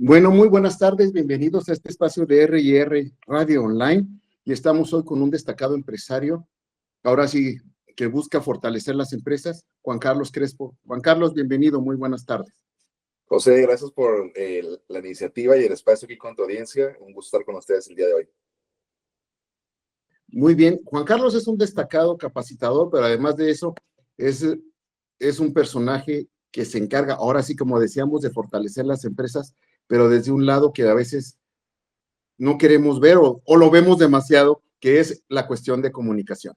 Bueno, muy buenas tardes, bienvenidos a este espacio de R&R Radio Online y estamos hoy con un destacado empresario, ahora sí que busca fortalecer las empresas, Juan Carlos Crespo. Juan Carlos, bienvenido, muy buenas tardes. José, gracias por la iniciativa y el espacio aquí con tu audiencia. Un gusto estar con ustedes el día de hoy. Muy bien, Juan Carlos es un destacado capacitador, pero además de eso es un personaje que se encarga, ahora sí como decíamos, de fortalecer las empresas, pero desde un lado que a veces no queremos ver o lo vemos demasiado, que es la cuestión de comunicación.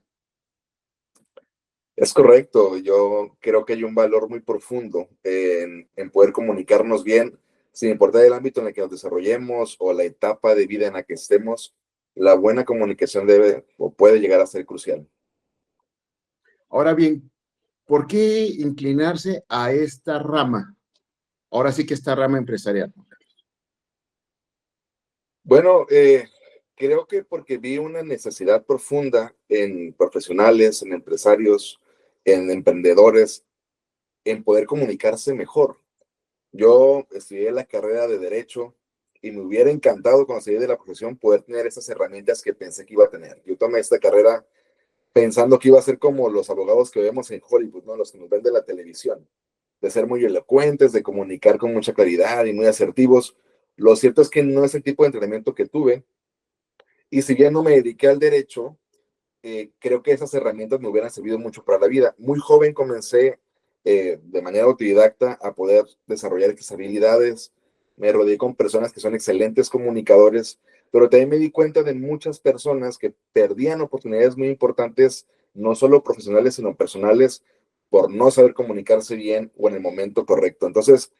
Es correcto, yo creo que hay un valor muy profundo en poder comunicarnos bien, sin importar el ámbito en el que nos desarrollemos o la etapa de vida en la que estemos. La buena comunicación debe o puede llegar a ser crucial. Ahora bien, ¿por qué inclinarse a esta rama? Ahora sí que esta rama empresarial. Bueno, creo que porque vi una necesidad profunda en profesionales, en empresarios, en emprendedores, en poder comunicarse mejor. Yo estudié la carrera de Derecho y me hubiera encantado cuando salí de la profesión poder tener esas herramientas que pensé que iba a tener. Yo tomé esta carrera pensando que iba a ser como los abogados que vemos en Hollywood, ¿no? Los que nos ven de la televisión, de ser muy elocuentes, de comunicar con mucha claridad y muy asertivos. Lo cierto es que no es el tipo de entrenamiento que tuve. Y si bien no me dediqué al derecho, creo que esas herramientas me hubieran servido mucho para la vida. Muy joven comencé de manera autodidacta a poder desarrollar estas habilidades. Me rodeé con personas que son excelentes comunicadores, pero también me di cuenta de muchas personas que perdían oportunidades muy importantes, no solo profesionales, sino personales, por no saber comunicarse bien o en el momento correcto. Entonces,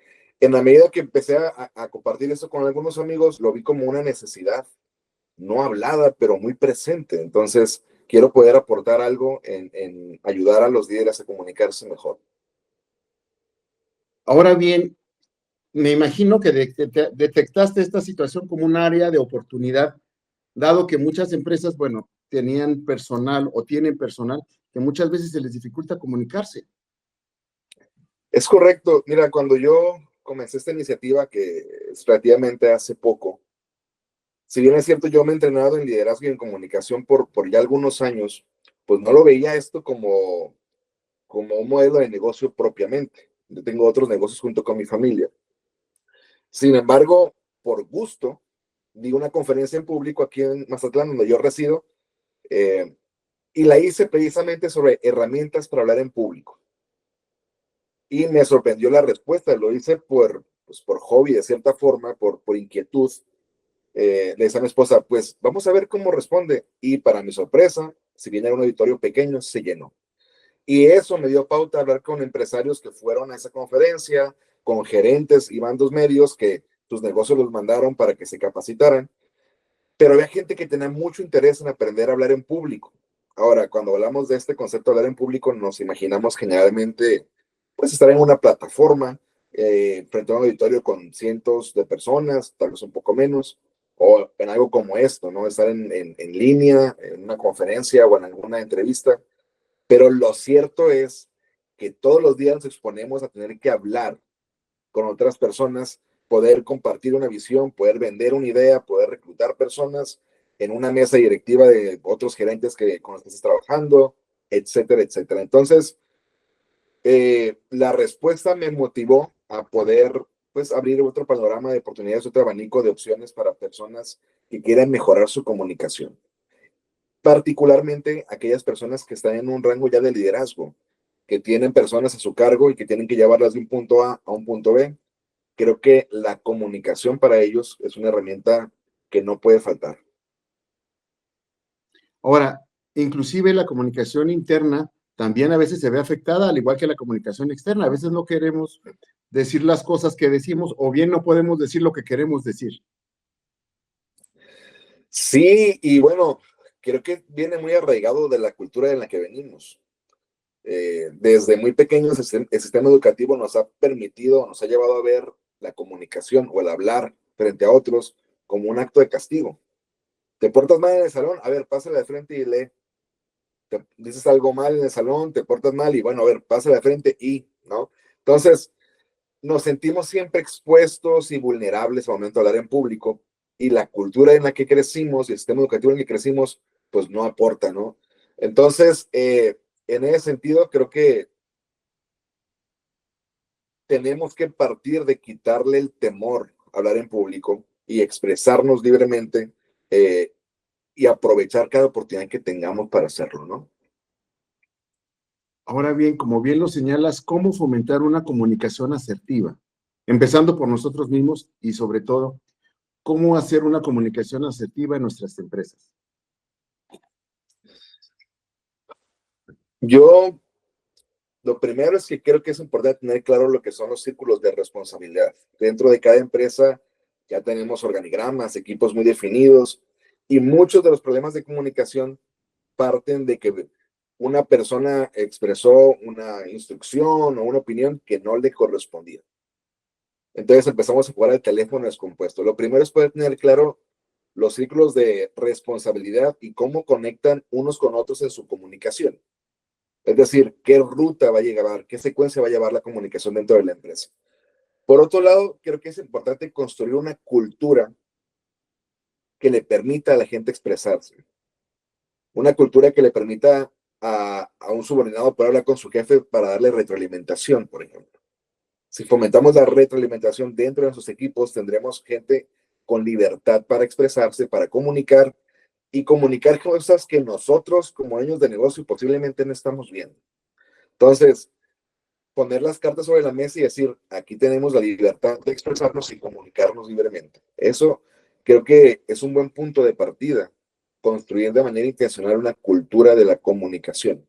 en la medida que empecé a compartir eso con algunos amigos, lo vi como una necesidad no hablada, pero muy presente. Entonces, quiero poder aportar algo en ayudar a los líderes a comunicarse mejor. Ahora bien, me imagino que detectaste esta situación como un área de oportunidad, dado que muchas empresas, bueno, tenían personal o tienen personal que muchas veces se les dificulta comunicarse. Es correcto. Mira, cuando yo comencé esta iniciativa, que es relativamente hace poco, si bien es cierto, yo me he entrenado en liderazgo y en comunicación por ya algunos años, pues no lo veía esto como un modelo de negocio propiamente. Yo tengo otros negocios junto con mi familia. Sin embargo, por gusto, di una conferencia en público aquí en Mazatlán, donde yo resido, eh, y la hice precisamente sobre herramientas para hablar en público. Y me sorprendió la respuesta, lo hice por hobby, de cierta forma, por inquietud. Le dije a mi esposa, pues vamos a ver cómo responde. Y para mi sorpresa, si bien era un auditorio pequeño, se llenó. Y eso me dio pauta a hablar con empresarios que fueron a esa conferencia, con gerentes y bandos medios que sus negocios los mandaron para que se capacitaran. Pero había gente que tenía mucho interés en aprender a hablar en público. Ahora, cuando hablamos de este concepto de hablar en público, nos imaginamos generalmente, pues, estar en una plataforma, frente a un auditorio con cientos de personas, tal vez un poco menos, o en algo como esto, ¿no? Estar en línea, en una conferencia o en alguna entrevista. Pero lo cierto es que todos los días nos exponemos a tener que hablar con otras personas, poder compartir una visión, poder vender una idea, poder reclutar personas en una mesa directiva de otros gerentes con los que estás trabajando, etcétera, etcétera. Entonces, la respuesta me motivó a poder, pues, abrir otro panorama de oportunidades, otro abanico de opciones para personas que quieran mejorar su comunicación, particularmente aquellas personas que están en un rango ya de liderazgo, que tienen personas a su cargo y que tienen que llevarlas de un punto A un punto B. Creo que la comunicación para ellos es una herramienta que no puede faltar. Ahora, inclusive la comunicación interna también a veces se ve afectada, al igual que la comunicación externa. A veces no queremos decir las cosas que decimos o bien no podemos decir lo que queremos decir. Sí, y bueno, creo que viene muy arraigado de la cultura en la que venimos. Desde muy pequeños el sistema educativo nos ha permitido, nos ha llevado a ver la comunicación o el hablar frente a otros como un acto de castigo. Te portas mal en el salón, a ver, pásale de frente y lee. Te dices algo mal en el salón, te portas mal y bueno, a ver, pásale de frente y, ¿no? Entonces, nos sentimos siempre expuestos y vulnerables al momento de hablar en público, y la cultura en la que crecimos y el sistema educativo en el que crecimos, pues no aporta, ¿no? Entonces, en ese sentido, creo que tenemos que partir de quitarle el temor a hablar en público y expresarnos libremente, y aprovechar cada oportunidad que tengamos para hacerlo, ¿no? Ahora bien, como bien lo señalas, ¿cómo fomentar una comunicación asertiva? Empezando por nosotros mismos y sobre todo, ¿cómo hacer una comunicación asertiva en nuestras empresas? Yo, lo primero es que creo que es importante tener claro lo que son los círculos de responsabilidad. Dentro de cada empresa ya tenemos organigramas, equipos muy definidos, y muchos de los problemas de comunicación parten de que una persona expresó una instrucción o una opinión que no le correspondía. Entonces empezamos a jugar al teléfono descompuesto. Lo primero es poder tener claro los círculos de responsabilidad y cómo conectan unos con otros en su comunicación. Es decir, qué ruta va a llevar, qué secuencia va a llevar la comunicación dentro de la empresa. Por otro lado, creo que es importante construir una cultura que le permita a la gente expresarse. Una cultura que le permita a un subordinado poder hablar con su jefe para darle retroalimentación, por ejemplo. Si fomentamos la retroalimentación dentro de nuestros equipos, tendremos gente con libertad para expresarse, para comunicar y comunicar cosas que nosotros como dueños de negocio posiblemente no estamos viendo. Entonces, poner las cartas sobre la mesa y decir, aquí tenemos la libertad de expresarnos y comunicarnos libremente. Eso creo que es un buen punto de partida, construir de manera intencional una cultura de la comunicación.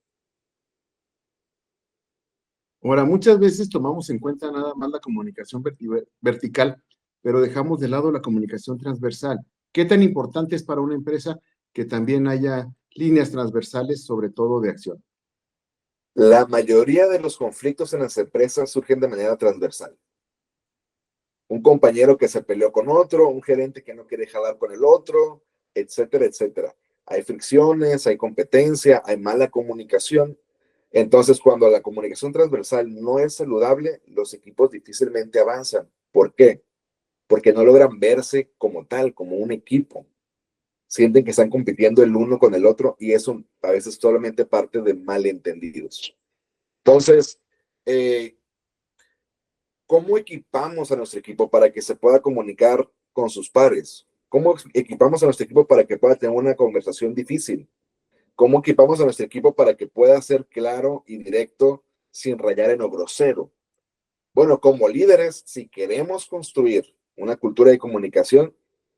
Ahora, muchas veces tomamos en cuenta nada más la comunicación vertical, pero dejamos de lado la comunicación transversal. ¿Qué tan importante es para una empresa que también haya líneas transversales, sobre todo de acción? La mayoría de los conflictos en las empresas surgen de manera transversal. Un compañero que se peleó con otro, un gerente que no quiere jalar con el otro, etcétera, etcétera. Hay fricciones, hay competencia, hay mala comunicación. Entonces, cuando la comunicación transversal no es saludable, los equipos difícilmente avanzan. ¿Por qué? Porque no logran verse como tal, como un equipo. Sienten que están compitiendo el uno con el otro, y eso a veces solamente parte de malentendidos. Entonces, eh, ¿cómo equipamos a nuestro equipo para que se pueda comunicar con sus pares? ¿Cómo equipamos a nuestro equipo para que pueda tener una conversación difícil? ¿Cómo equipamos a nuestro equipo para que pueda ser claro y directo sin rayar en lo grosero? Bueno, como líderes, si queremos construir una cultura de comunicación,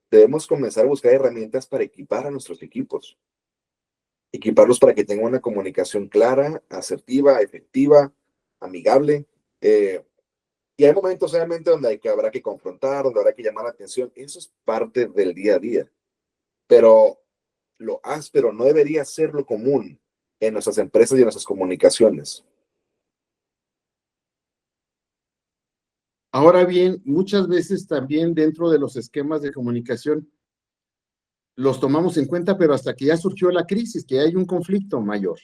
debemos comenzar a buscar herramientas para equipar a nuestros equipos. Equiparlos para que tengan una comunicación clara, asertiva, efectiva, amigable. Y hay momentos obviamente donde habrá que confrontar, donde habrá que llamar la atención. Eso es parte del día a día. Pero lo áspero no debería ser lo común en nuestras empresas y en nuestras comunicaciones. Ahora bien, muchas veces también dentro de los esquemas de comunicación los tomamos en cuenta, pero hasta que ya surgió la crisis, que hay un conflicto mayor.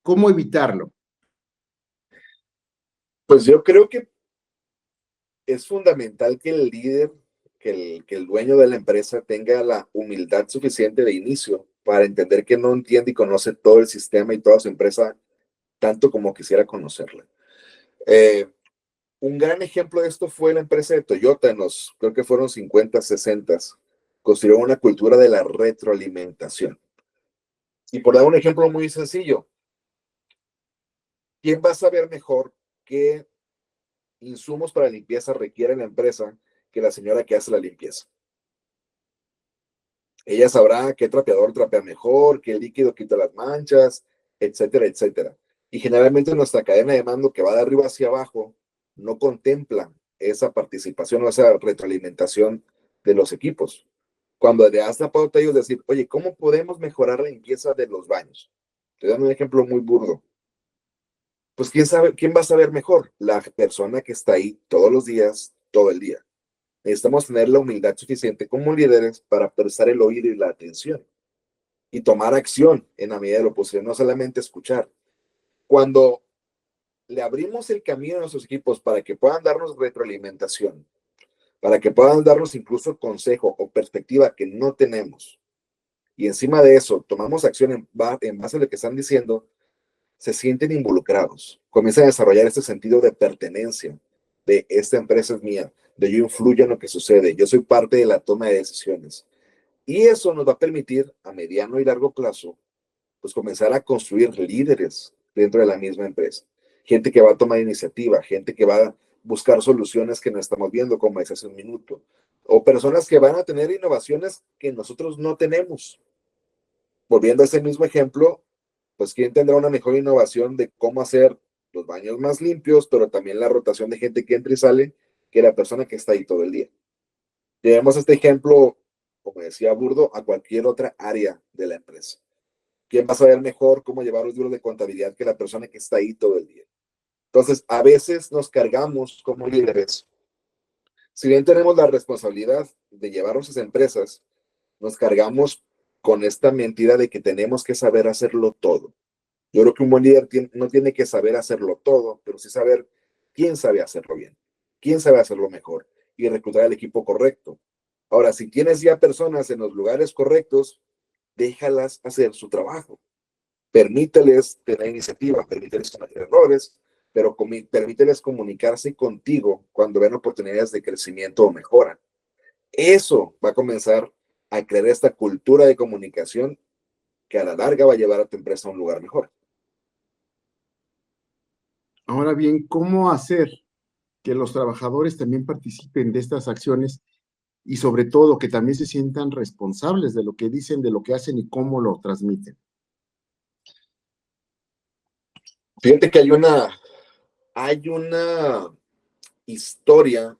¿Cómo evitarlo? Pues yo creo que es fundamental que el líder, que el dueño de la empresa tenga la humildad suficiente de inicio para entender que no entiende y conoce todo el sistema y toda su empresa tanto como quisiera conocerla. Eh, un gran ejemplo de esto fue la empresa de Toyota en los, creo que fueron 50, 60. Construyeron una cultura de la retroalimentación. Y por dar un ejemplo muy sencillo, ¿quién va a saber mejor qué insumos para limpieza requiere la empresa que la señora que hace la limpieza? Ella sabrá qué trapeador trapea mejor, qué líquido quita las manchas, etcétera, etcétera. Y generalmente nuestra cadena de mando que va de arriba hacia abajo no contempla esa participación o esa retroalimentación de los equipos. Cuando le das la pauta a ellos, decir, oye, ¿cómo podemos mejorar la limpieza de los baños? Te dan un ejemplo muy burdo. Pues quién sabe, quién va a saber mejor, la persona que está ahí todos los días, todo el día. Necesitamos tener la humildad suficiente como líderes para prestar el oído y la atención y tomar acción en la medida de lo posible, no solamente escuchar. Cuando le abrimos el camino a nuestros equipos para que puedan darnos retroalimentación, para que puedan darnos incluso consejo o perspectiva que no tenemos, y encima de eso tomamos acción en base a lo que están diciendo, se sienten involucrados, comienzan a desarrollar este sentido de pertenencia, de esta empresa es mía, de yo influyo en lo que sucede, yo soy parte de la toma de decisiones. Y eso nos va a permitir a mediano y largo plazo, pues comenzar a construir líderes dentro de la misma empresa. Gente que va a tomar iniciativa, gente que va a buscar soluciones que no estamos viendo, como decía hace un minuto, o personas que van a tener innovaciones que nosotros no tenemos. Volviendo a ese mismo ejemplo, pues quién tendrá una mejor innovación de cómo hacer los baños más limpios, pero también la rotación de gente que entra y sale, que la persona que está ahí todo el día. Llevemos este ejemplo, como decía Burdo, a cualquier otra área de la empresa. ¿Quién va a saber mejor cómo llevar los libros de contabilidad que la persona que está ahí todo el día? Entonces, a veces nos cargamos como líderes. Si bien tenemos la responsabilidad de llevar nuestras empresas, nos cargamos con esta mentira de que tenemos que saber hacerlo todo. Yo creo que un buen líder no tiene que saber hacerlo todo, pero sí saber quién sabe hacerlo bien, quién sabe hacerlo mejor y reclutar al equipo correcto. Ahora, si tienes ya personas en los lugares correctos, déjalas hacer su trabajo. Permíteles tener iniciativa, permíteles cometer errores, pero permíteles comunicarse contigo cuando ven oportunidades de crecimiento o mejora. Eso va a comenzar a crear esta cultura de comunicación que a la larga va a llevar a tu empresa a un lugar mejor. Ahora bien, ¿cómo hacer que los trabajadores también participen de estas acciones y sobre todo que también se sientan responsables de lo que dicen, de lo que hacen y cómo lo transmiten? Fíjate que hay una historia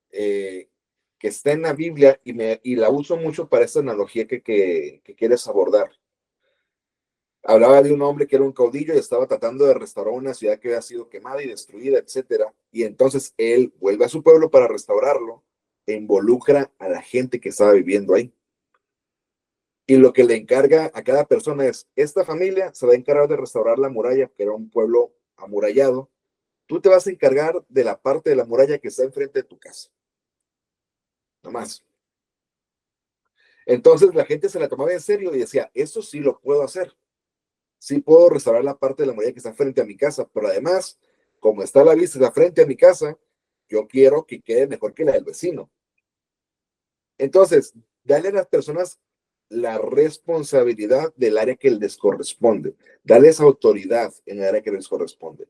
que está en la Biblia y la uso mucho para esta analogía que quieres abordar. Hablaba de un hombre que era un caudillo y estaba tratando de restaurar una ciudad que había sido quemada y destruida, etcétera. Y entonces él vuelve a su pueblo para restaurarlo e involucra a la gente que estaba viviendo ahí. Y lo que le encarga a cada persona es, esta familia se va a encargar de restaurar la muralla, que era un pueblo amurallado. Tú te vas a encargar de la parte de la muralla que está enfrente de tu casa. No más. Entonces la gente se la tomaba en serio y decía, eso sí lo puedo hacer. Sí puedo restaurar la parte de la muralla que está frente a mi casa, pero además, como está la vista frente a mi casa, yo quiero que quede mejor que la del vecino. Entonces, dale a las personas la responsabilidad del área que les corresponde. Dale esa autoridad en el área que les corresponde.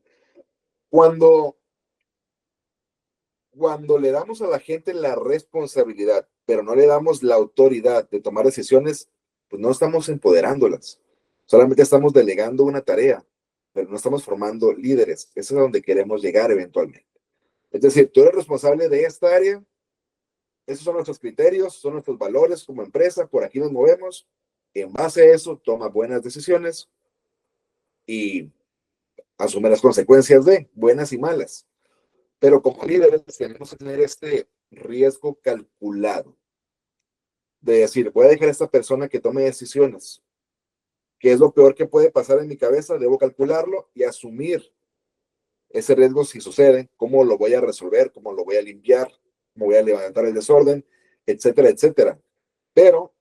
Cuando, cuando le damos a la gente la responsabilidad, pero no le damos la autoridad de tomar decisiones, pues no estamos empoderándolas. Solamente estamos delegando una tarea, pero no estamos formando líderes. Eso es a donde queremos llegar eventualmente. Es decir, tú eres responsable de esta área, esos son nuestros criterios, son nuestros valores como empresa, por aquí nos movemos. En base a eso, toma buenas decisiones y asume las consecuencias de buenas y malas. Pero como líderes tenemos que tener este riesgo calculado de decir, voy a dejar a esta persona que tome decisiones. ¿Qué es lo peor que puede pasar en mi cabeza? Debo calcularlo y asumir ese riesgo si sucede, cómo lo voy a resolver, cómo lo voy a limpiar, cómo voy a levantar el desorden, etcétera, etcétera. Pero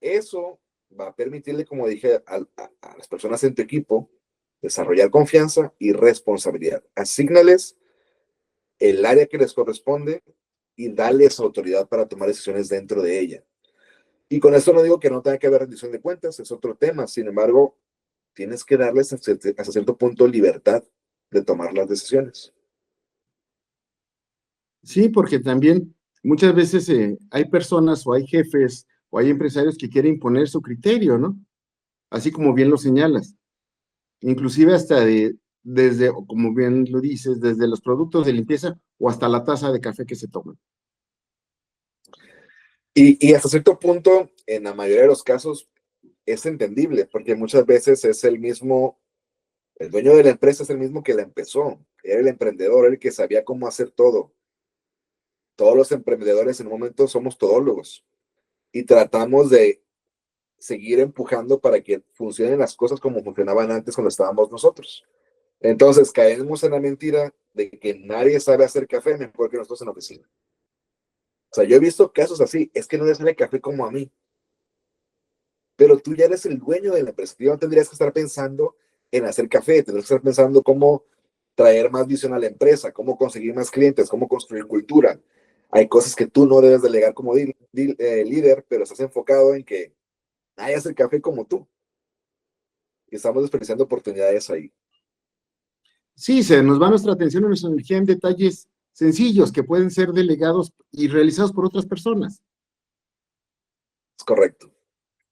eso va a permitirle, como dije, a las personas en tu equipo desarrollar confianza y responsabilidad. Asígnales el área que les corresponde y darles autoridad para tomar decisiones dentro de ella. Y con esto no digo que no tenga que haber rendición de cuentas, es otro tema. Sin embargo, tienes que darles hasta cierto punto libertad de tomar las decisiones. Sí, porque también muchas veces hay personas o hay jefes o hay empresarios que quieren imponer su criterio, ¿no? Así como bien lo señalas. Inclusive hasta desde, como bien lo dices, desde los productos de limpieza o hasta la taza de café que se toman. Y hasta cierto punto, en la mayoría de los casos, es entendible, porque muchas veces es el dueño de la empresa es el mismo que la empezó, era el emprendedor, el que sabía cómo hacer todo. Todos los emprendedores en un momento somos todólogos y tratamos de seguir empujando para que funcionen las cosas como funcionaban antes cuando estábamos nosotros. Entonces caemos en la mentira de que nadie sabe hacer café mejor que nosotros en la oficina. O sea, yo he visto casos así, es que no le sale café como a mí, pero tú ya eres el dueño de la empresa. Tú no tendrías que estar pensando en hacer café, tendrías que estar pensando cómo traer más visión a la empresa, cómo conseguir más clientes, cómo construir cultura. Hay cosas que tú no debes delegar como líder, pero estás enfocado en que nadie hace el café como tú. Y estamos desperdiciando oportunidades ahí. Sí, se nos va nuestra atención y nuestra energía en detalles sencillos que pueden ser delegados y realizados por otras personas. Es correcto,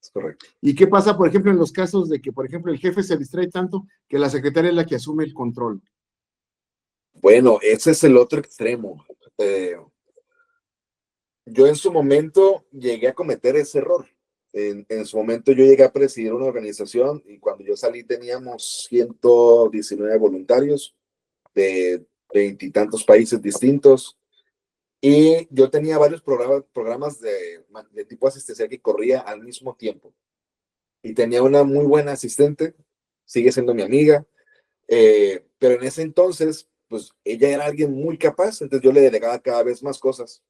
es correcto. ¿Y qué pasa, por ejemplo, en los casos de que, por ejemplo, el jefe se distrae tanto que la secretaria es la que asume el control? Bueno, ese es el otro extremo. Yo en su momento llegué a cometer ese error. En su momento yo llegué a presidir una organización y cuando yo salí teníamos 119 voluntarios de veintitantos países distintos y yo tenía varios programas de tipo asistencial que corría al mismo tiempo. Y tenía una muy buena asistente, sigue siendo mi amiga, pero en ese entonces, pues ella era alguien muy capaz, entonces yo le delegaba cada vez más cosas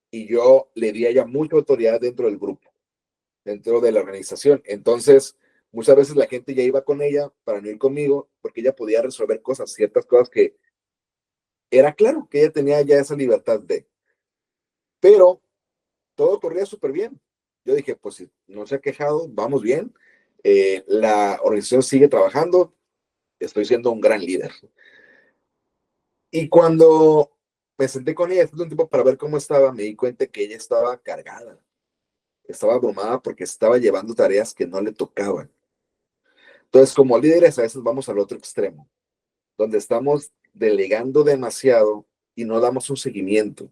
y yo le di a ella mucha autoridad dentro del grupo, dentro de la organización. Entonces, muchas veces la gente ya iba con ella para no ir conmigo porque ella podía resolver cosas, ciertas cosas que era claro que ella tenía ya esa libertad de, pero todo corría súper bien. Yo dije, pues si no se ha quejado, vamos bien. La organización sigue trabajando, estoy siendo un gran líder. Y cuando me senté con ella después de un tiempo para ver cómo estaba, me di cuenta que ella estaba cargada, estaba abrumada porque estaba llevando tareas que no le tocaban. Entonces, como líderes, a veces vamos al otro extremo, donde estamos delegando demasiado y no damos un seguimiento.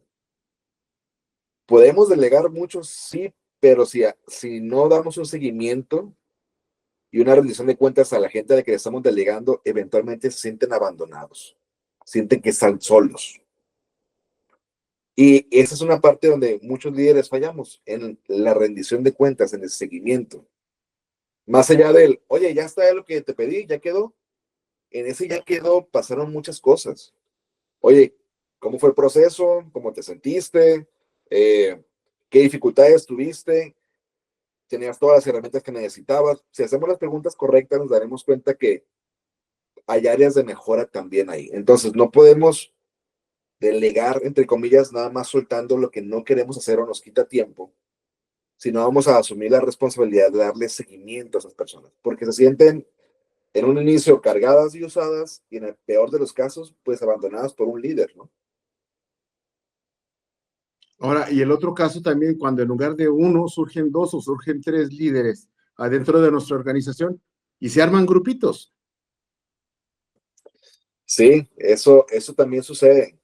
Podemos delegar mucho, sí, pero si no damos un seguimiento y una rendición de cuentas a la gente a la que le estamos delegando, eventualmente se sienten abandonados, sienten que están solos. Y esa es una parte donde muchos líderes fallamos, en la rendición de cuentas, en el seguimiento. Más allá del, oye, ya está lo que te pedí, ya quedó. En ese ya quedó, pasaron muchas cosas. Oye, ¿cómo fue el proceso? ¿Cómo te sentiste? ¿Qué dificultades tuviste? ¿Tenías todas las herramientas que necesitabas? Si hacemos las preguntas correctas, nos daremos cuenta que hay áreas de mejora también ahí. Entonces, no podemos delegar, entre comillas, nada más soltando lo que no queremos hacer o nos quita tiempo, sino vamos a asumir la responsabilidad de darle seguimiento a esas personas, porque se sienten en un inicio cargadas y usadas y en el peor de los casos, pues abandonadas por un líder, ¿no? Ahora, y el otro caso también, cuando en lugar de uno surgen dos o surgen tres líderes adentro de nuestra organización y se arman grupitos. Sí, eso también sucede.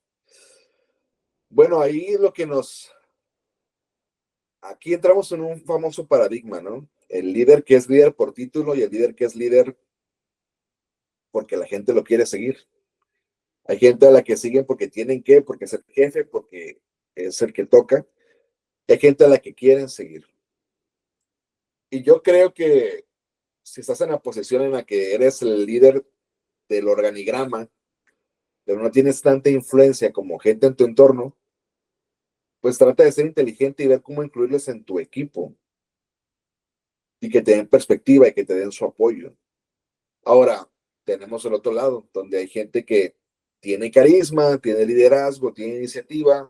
Bueno, ahí lo que aquí entramos en un famoso paradigma, ¿no? El líder que es líder por título y el líder que es líder porque la gente lo quiere seguir. Hay gente a la que siguen porque tienen que, porque es el jefe, porque es el que toca. Hay gente a la que quieren seguir. Y yo creo que si estás en la posición en la que eres el líder del organigrama, pero no tienes tanta influencia como gente en tu entorno, pues trata de ser inteligente y ver cómo incluirles en tu equipo y que te den perspectiva y que te den su apoyo. Ahora, tenemos el otro lado, donde hay gente que tiene carisma, tiene liderazgo, tiene iniciativa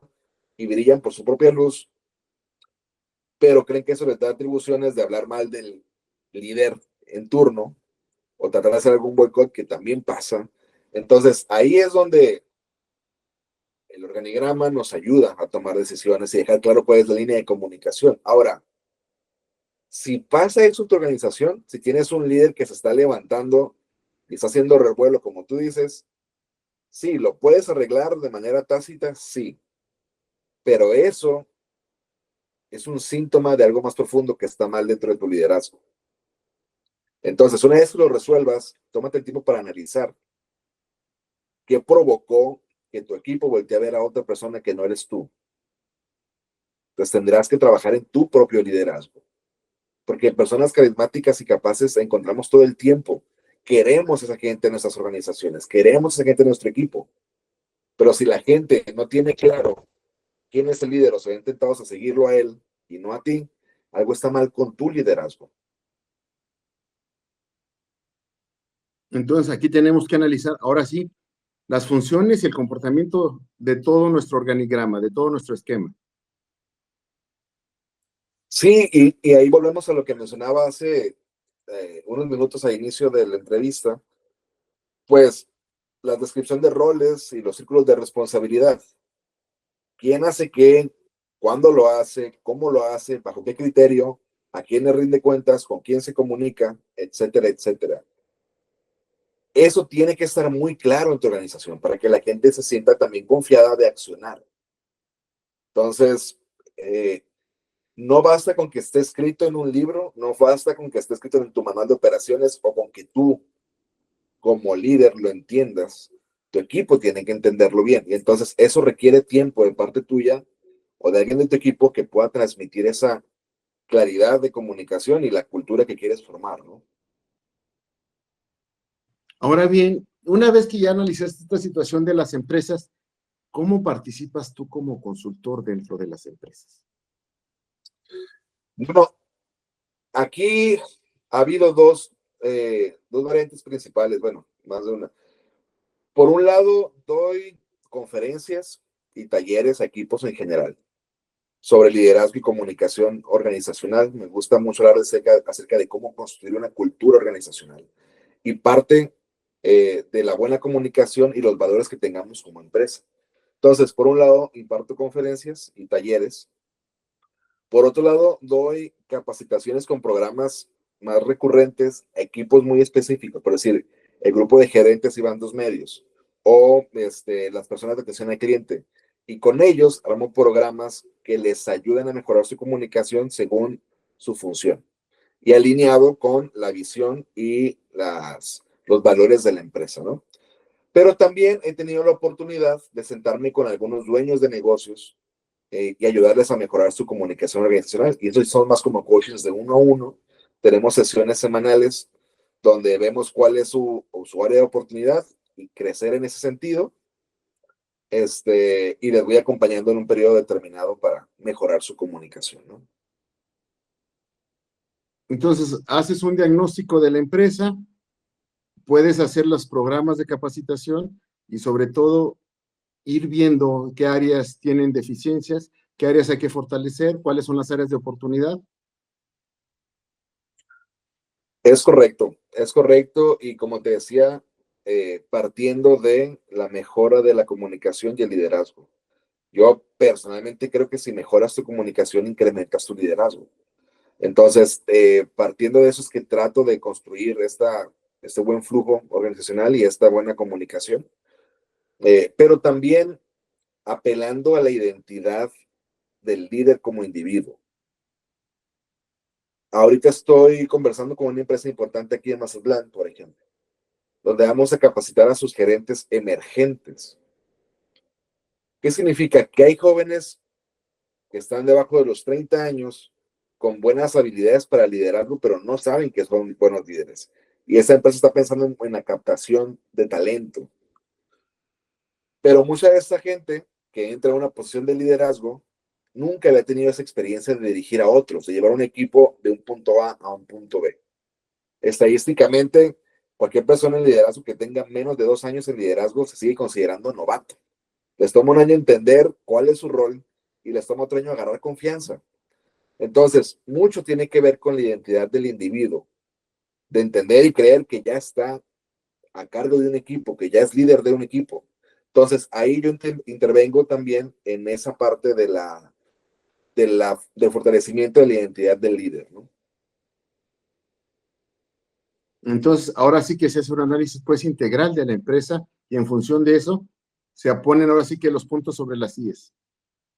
y brillan por su propia luz, pero creen que eso les da atribuciones de hablar mal del líder en turno o tratar de hacer algún boicot que también pasa. Entonces, ahí es donde el organigrama nos ayuda a tomar decisiones y dejar claro cuál es la línea de comunicación. Ahora, si pasa eso en tu organización, si tienes un líder que se está levantando y está haciendo revuelo, como tú dices, sí, lo puedes arreglar de manera tácita, sí, pero eso es un síntoma de algo más profundo que está mal dentro de tu liderazgo. Entonces, una vez que lo resuelvas, tómate el tiempo para analizar qué provocó que tu equipo voltee a ver a otra persona que no eres tú. Entonces, tendrás que trabajar en tu propio liderazgo, porque personas carismáticas y capaces encontramos todo el tiempo queremos esa gente en nuestras organizaciones, queremos esa gente en nuestro equipo. Pero si la gente no tiene claro quién es el líder o se ha intentado seguirlo a él y no a ti, algo está mal con tu liderazgo. Entonces aquí tenemos que analizar, ahora sí, las funciones y el comportamiento de todo nuestro organigrama, de todo nuestro esquema. Sí, y ahí volvemos a lo que mencionaba hace unos minutos al inicio de la entrevista, pues la descripción de roles y los círculos de responsabilidad. ¿Quién hace qué? ¿Cuándo lo hace? ¿Cómo lo hace? ¿Bajo qué criterio? ¿A quién le rinde cuentas? ¿Con quién se comunica? Etcétera, etcétera. Eso tiene que estar muy claro en tu organización para que la gente se sienta también confiada de accionar. Entonces, no basta con que esté escrito en un libro, no basta con que esté escrito en tu manual de operaciones o con que tú como líder lo entiendas. Tu equipo tiene que entenderlo bien. Y entonces eso requiere tiempo de parte tuya o de alguien de tu equipo que pueda transmitir esa claridad de comunicación y la cultura que quieres formar, ¿no? Ahora bien, una vez que ya analizaste esta situación de las empresas, ¿cómo participas tú como consultor dentro de las empresas? Bueno, aquí ha habido dos variantes principales, bueno, más de una. Por un lado, doy conferencias y talleres a equipos en general sobre liderazgo y comunicación organizacional. Me gusta mucho hablar acerca de cómo construir una cultura organizacional y parte de la buena comunicación y los valores que tengamos como empresa. Entonces, por un lado, imparto conferencias y talleres. Por otro lado, doy capacitaciones con programas más recurrentes a equipos muy específicos, por decir, el grupo de gerentes y bandos medios o las personas de atención al cliente. Y con ellos armo programas que les ayuden a mejorar su comunicación según su función y alineado con la visión y los valores de la empresa, ¿no? Pero también he tenido la oportunidad de sentarme con algunos dueños de negocios y ayudarles a mejorar su comunicación organizacional. Y eso son más como coaches de uno a uno. Tenemos sesiones semanales donde vemos cuál es su área de oportunidad y crecer en ese sentido. Y les voy acompañando en un periodo determinado para mejorar su comunicación, ¿no? Entonces, haces un diagnóstico de la empresa, puedes hacer los programas de capacitación y sobre todo ir viendo qué áreas tienen deficiencias, qué áreas hay que fortalecer, cuáles son las áreas de oportunidad. Es correcto. Y como te decía, partiendo de la mejora de la comunicación y el liderazgo. Yo personalmente creo que si mejoras tu comunicación, incrementas tu liderazgo. Entonces, partiendo de eso es que trato de construir este buen flujo organizacional y esta buena comunicación, pero también apelando a la identidad del líder como individuo. Ahorita estoy conversando con una empresa importante aquí en Mazatlán, por ejemplo, donde vamos a capacitar a sus gerentes emergentes. ¿Qué significa? Que hay jóvenes que están debajo de los 30 años con buenas habilidades para liderazgo, pero no saben que son buenos líderes. Y esa empresa está pensando en la captación de talento. Pero mucha de esta gente que entra a una posición de liderazgo nunca había tenido esa experiencia de dirigir a otros, de llevar un equipo de un punto A un punto B. Estadísticamente, cualquier persona en liderazgo que tenga menos de 2 años en liderazgo se sigue considerando novato. Les toma un año entender cuál es su rol y les toma otro año agarrar confianza. Entonces, mucho tiene que ver con la identidad del individuo, de entender y creer que ya está a cargo de un equipo, que ya es líder de un equipo. Entonces, ahí yo intervengo también en esa parte de fortalecimiento de la identidad del líder, ¿no? Entonces, ahora sí que se hace un análisis pues integral de la empresa y en función de eso se ponen ahora sí que los puntos sobre las IES.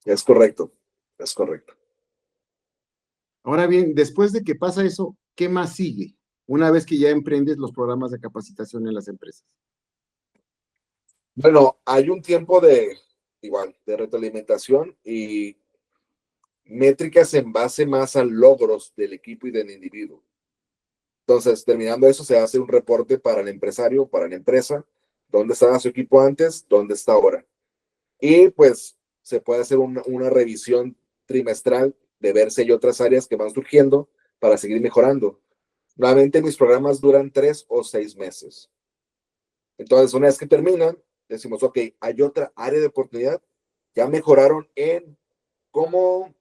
Es correcto, es correcto. Ahora bien, después de que pasa eso, ¿qué más sigue? Una vez que ya emprendes los programas de capacitación en las empresas. Bueno, hay un tiempo igual, de retroalimentación y métricas en base más a logros del equipo y del individuo. Entonces, terminando eso, se hace un reporte para el empresario, para la empresa, dónde estaba su equipo antes, dónde está ahora. Y pues se puede hacer una revisión trimestral de ver si hay otras áreas que van surgiendo para seguir mejorando. Nuevamente, mis programas duran 3 o 6 meses. Entonces, una vez que terminan, decimos, ok, hay otra área de oportunidad, ya mejoraron en cómo,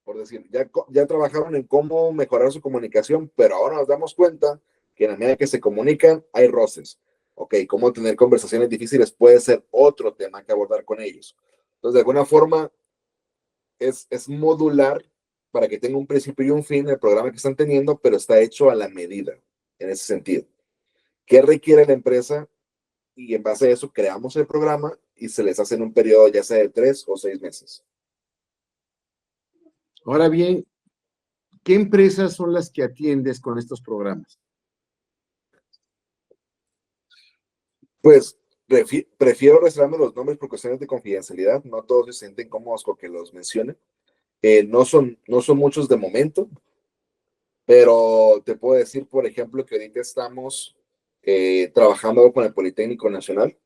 por decir, ya trabajaron en cómo mejorar su comunicación, pero ahora nos damos cuenta que en la medida que se comunican hay roces. Ok, cómo tener conversaciones difíciles puede ser otro tema que abordar con ellos. Entonces, de alguna forma, es modular para que tenga un principio y un fin el programa que están teniendo, pero está hecho a la medida en ese sentido. ¿Qué requiere la empresa? Y en base a eso creamos el programa y se les hace en un periodo ya sea de 3 o 6 meses. Ahora bien, ¿qué empresas son las que atiendes con estos programas? Pues prefiero reservarme los nombres por cuestiones de confidencialidad. No todos se sienten cómodos con que los mencione. No son muchos de momento, pero te puedo decir, por ejemplo, que ahorita estamos trabajando con el Politécnico Nacional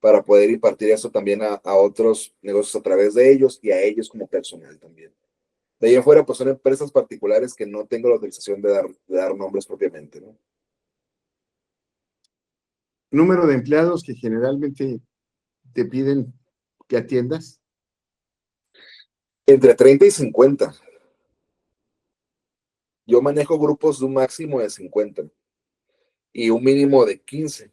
para poder impartir eso también a otros negocios a través de ellos y a ellos como personal también. De ahí afuera, pues son empresas particulares que no tengo la autorización de dar nombres propiamente, ¿no? Número de empleados que generalmente te piden que atiendas. Entre 30 y 50. Yo manejo grupos de un máximo de 50 y un mínimo de 15.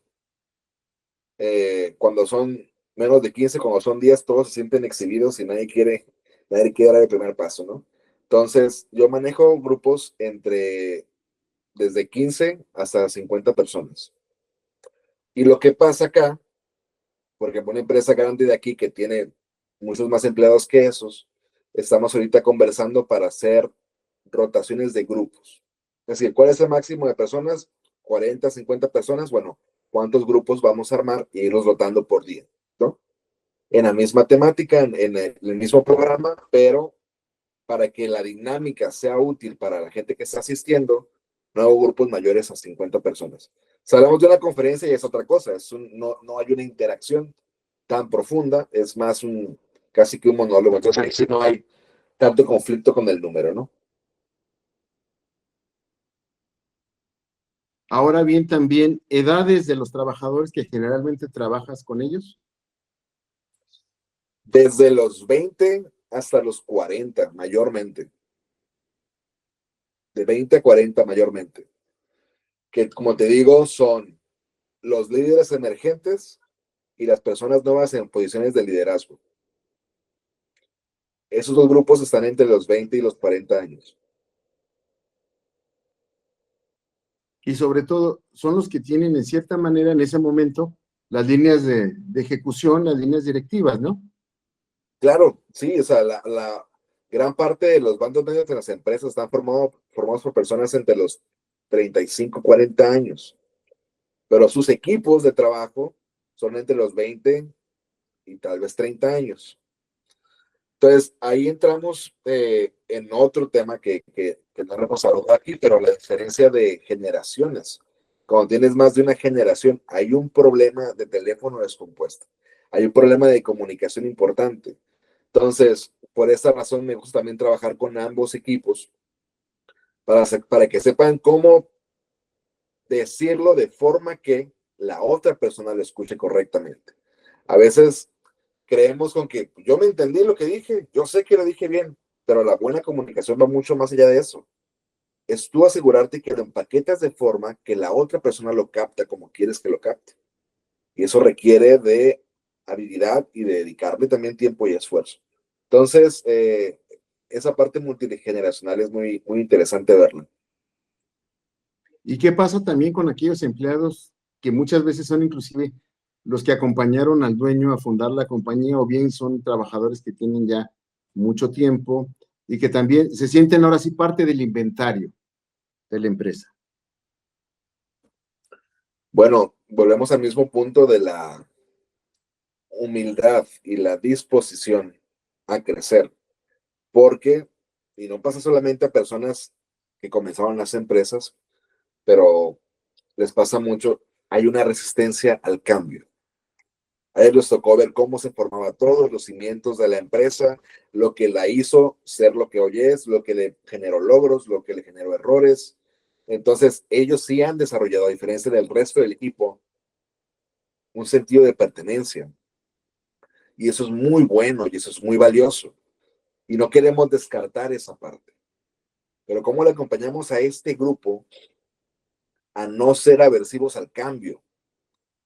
Cuando son menos de 15, cuando son 10, todos se sienten exhibidos y nadie quiere dar el primer paso, ¿no? Entonces, yo manejo grupos desde 15 hasta 50 personas. Y lo que pasa acá, porque una empresa grande de aquí que tiene muchos más empleados que esos, estamos ahorita conversando para hacer rotaciones de grupos. Es decir, ¿cuál es el máximo de personas? 40, 50 personas. Bueno, ¿cuántos grupos vamos a armar y irlos rotando por día? ¿No? En la misma temática, en el mismo programa, pero para que la dinámica sea útil para la gente que está asistiendo, no hago grupos mayores a 50 personas. Salgamos de una conferencia y es otra cosa, no hay una interacción tan profunda, es más casi que un monólogo, entonces ahí sí no hay tanto conflicto con el número, ¿no? Ahora bien, también edades de los trabajadores que generalmente trabajas con ellos. Desde los 20 hasta los 40, mayormente. De 20 a 40, mayormente. Que, como te digo, son los líderes emergentes y las personas nuevas en posiciones de liderazgo. Esos dos grupos están entre los 20 y los 40 años. Y sobre todo son los que tienen en cierta manera en ese momento las líneas de ejecución, las líneas directivas, ¿no? Claro, sí, o sea, la gran parte de los bandos medios de las empresas están formados por personas entre los 35 y 40 años, pero sus equipos de trabajo son entre los 20 y tal vez 30 años. Entonces, ahí entramos en otro tema que no lo hemos hablado aquí, pero la diferencia de generaciones. Cuando tienes más de una generación, hay un problema de teléfono descompuesto. Hay un problema de comunicación importante. Entonces, por esa razón me gusta también trabajar con ambos equipos para que sepan cómo decirlo de forma que la otra persona lo escuche correctamente. A veces creemos con que yo me entendí lo que dije, yo sé que lo dije bien, pero la buena comunicación va mucho más allá de eso. Es tú asegurarte que lo empaquetas de forma que la otra persona lo capta como quieres que lo capte. Y eso requiere de habilidad y de dedicarle también tiempo y esfuerzo. Entonces, esa parte multigeneracional es muy, muy interesante verla. ¿Y qué pasa también con aquellos empleados que muchas veces son inclusive los que acompañaron al dueño a fundar la compañía o bien son trabajadores que tienen ya mucho tiempo y que también se sienten ahora sí parte del inventario de la empresa? Bueno, volvemos al mismo punto de la humildad y la disposición a crecer, porque, y no pasa solamente a personas que comenzaron las empresas, pero les pasa mucho, hay una resistencia al cambio. A ellos les tocó ver cómo se formaba todos los cimientos de la empresa, lo que la hizo ser lo que hoy es, lo que le generó logros, lo que le generó errores. Entonces, ellos sí han desarrollado, a diferencia del resto del equipo, un sentido de pertenencia. Y eso es muy bueno y eso es muy valioso. Y no queremos descartar esa parte. Pero ¿cómo le acompañamos a este grupo a no ser aversivos al cambio,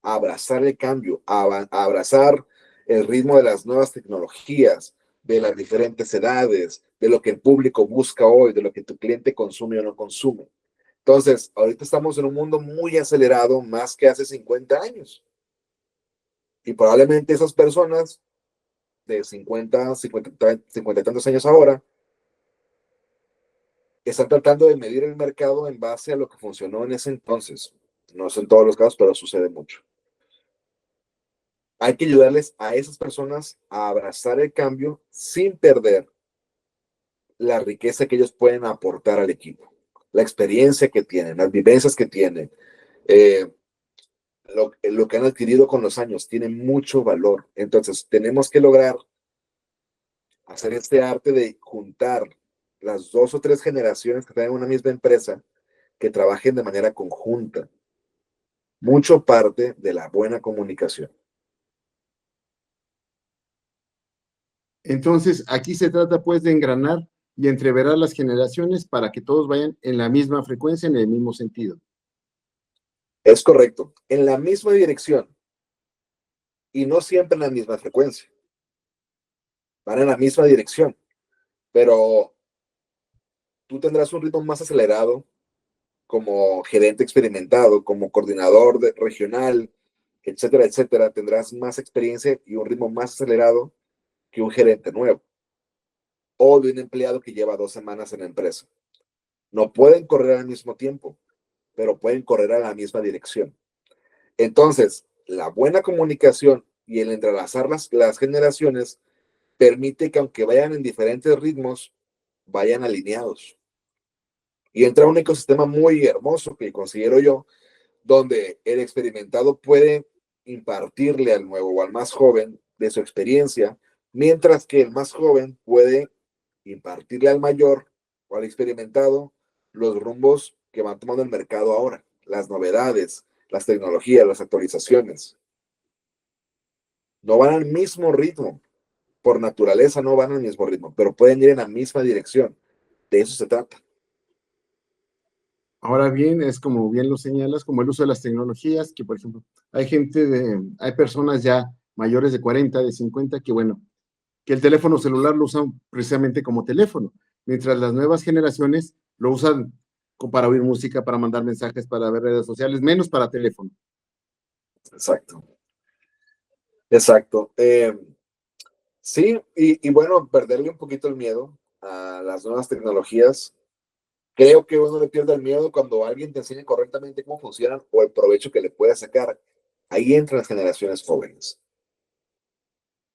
a abrazar el cambio, a abrazar el ritmo de las nuevas tecnologías, de las diferentes edades, de lo que el público busca hoy, de lo que tu cliente consume o no consume? Entonces, ahorita estamos en un mundo muy acelerado, más que hace 50 años. Y probablemente esas personas de 50 y tantos años ahora, están tratando de medir el mercado en base a lo que funcionó en ese entonces. No es en todos los casos, pero sucede mucho. Hay que ayudarles a esas personas a abrazar el cambio sin perder la riqueza que ellos pueden aportar al equipo, la experiencia que tienen, las vivencias que tienen, eh, lo que han adquirido con los años, tiene mucho valor. Entonces, tenemos que lograr hacer este arte de juntar las 2 o 3 generaciones que están en una misma empresa, que trabajen de manera conjunta. Mucho parte de la buena comunicación. Entonces, aquí se trata pues de engranar y entreverar las generaciones para que todos vayan en la misma frecuencia, en el mismo sentido. Es correcto, en la misma dirección y no siempre en la misma frecuencia. Van en la misma dirección, pero tú tendrás un ritmo más acelerado como gerente experimentado, como coordinador regional, etcétera, etcétera. Tendrás más experiencia y un ritmo más acelerado que un gerente nuevo o de un empleado que lleva 2 semanas en la empresa. No pueden correr al mismo tiempo, pero pueden correr a la misma dirección. Entonces, la buena comunicación y el entrelazar las generaciones permite que aunque vayan en diferentes ritmos, vayan alineados. Y entra un ecosistema muy hermoso que considero yo, donde el experimentado puede impartirle al nuevo o al más joven de su experiencia, mientras que el más joven puede impartirle al mayor o al experimentado los rumbos que van tomando el mercado ahora, las novedades, las tecnologías, las actualizaciones. No van al mismo ritmo, por naturaleza no van al mismo ritmo, pero pueden ir en la misma dirección. De eso se trata. Ahora bien, es como bien lo señalas, como el uso de las tecnologías, que por ejemplo, hay personas ya mayores de 40, de 50, que bueno, que el teléfono celular lo usan precisamente como teléfono, mientras las nuevas generaciones lo usan para oír música, para mandar mensajes, para ver redes sociales, menos para teléfono. Exacto. Exacto. Sí, y bueno, perderle un poquito el miedo a las nuevas tecnologías. Creo que uno le pierde el miedo cuando alguien te enseña correctamente cómo funcionan o el provecho que le puede sacar. Ahí entran las generaciones jóvenes.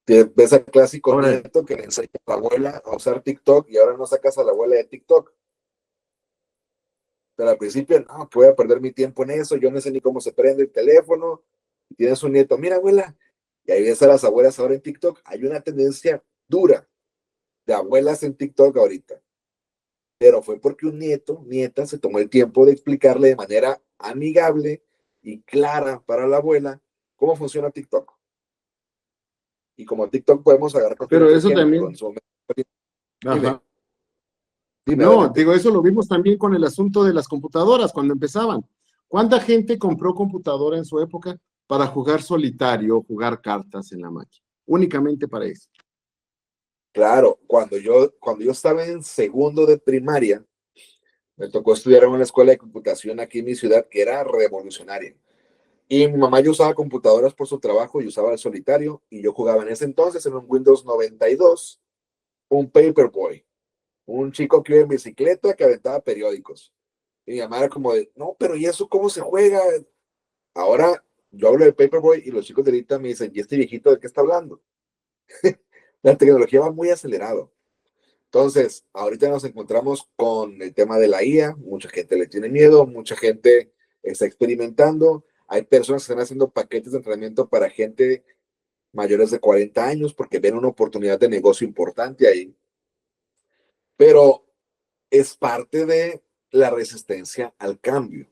Ves al clásico Ahora, nieto que le enseña a la abuela a usar TikTok y ahora no sacas a la abuela de TikTok. Pero al principio, no, que voy a perder mi tiempo en eso, yo no sé ni cómo se prende el teléfono. Y tienes un nieto, mira abuela, y ahí ves a las abuelas ahora en TikTok. Hay una tendencia dura de abuelas en TikTok ahorita. Pero fue porque un nieto, nieta, se tomó el tiempo de explicarle de manera amigable y clara para la abuela cómo funciona TikTok. Y como TikTok podemos agarrar cualquier pero otro eso ejemplo en también, su momento. Dime, ajá. dime No, adelante. digo, eso lo vimos también con el asunto de las computadoras cuando empezaban. ¿Cuánta gente compró computadora en su época para jugar solitario, jugar cartas en la máquina? Únicamente para eso. Claro, cuando yo estaba en segundo de primaria, me tocó estudiar en una escuela de computación aquí en mi ciudad que era revolucionaria. Y mi mamá yo usaba computadoras por su trabajo y usaba el solitario y yo jugaba en ese entonces en un Windows 92, un Paperboy, un chico que iba en bicicleta que aventaba periódicos. Y mi mamá era como de, no, pero ¿y eso cómo se juega? Ahora yo hablo de Paperboy y los chicos de ahorita me dicen, ¿y este viejito de qué está hablando? La tecnología va muy acelerado. Entonces, ahorita nos encontramos con el tema de la IA, mucha gente le tiene miedo, mucha gente está experimentando, hay personas que están haciendo paquetes de entrenamiento para gente mayores de 40 años porque ven una oportunidad de negocio importante ahí, pero es parte de la resistencia al cambio.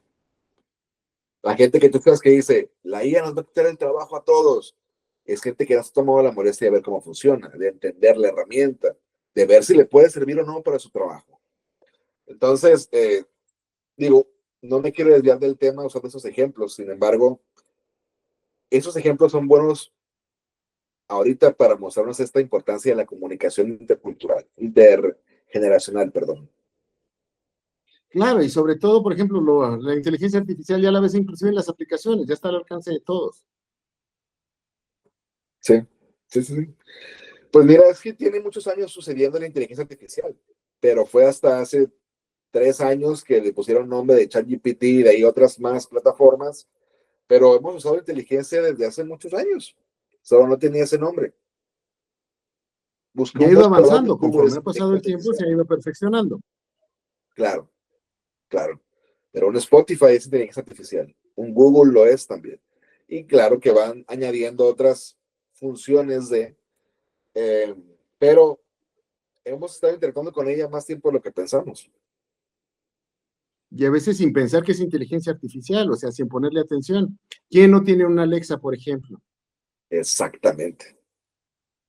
La gente que tú sabes que dice, la IA nos va a quitar el trabajo a todos, es gente que no se ha tomado la molestia de ver cómo funciona, de entender la herramienta, de ver si le puede servir o no para su trabajo. Entonces, digo, no me quiero desviar del tema usando esos ejemplos, sin embargo, esos ejemplos son buenos ahorita para mostrarnos esta importancia de la comunicación intercultural, intergeneracional, perdón. Claro, y sobre todo, por ejemplo, la inteligencia artificial ya la ves inclusive en las aplicaciones, ya está al alcance de todos. Sí, sí, sí, sí. Pues mira, es que tiene muchos años sucediendo la inteligencia artificial, pero fue hasta hace 3 años que le pusieron nombre de ChatGPT y de ahí otras más plataformas, pero hemos usado inteligencia desde hace muchos años, solo no tenía ese nombre. Y ha Buscó un ido buscador en avanzando, Google conforme es ha pasado inteligencia el tiempo, se artificial. ha ido perfeccionando. Claro, claro. Pero un Spotify es inteligencia artificial, un Google lo es también. Y claro que van añadiendo otras funciones eh, pero hemos estado interactuando con ella más tiempo de lo que pensamos. Y a veces sin pensar que es inteligencia artificial, o sea, sin ponerle atención. ¿Quién no tiene una Alexa, por ejemplo? Exactamente,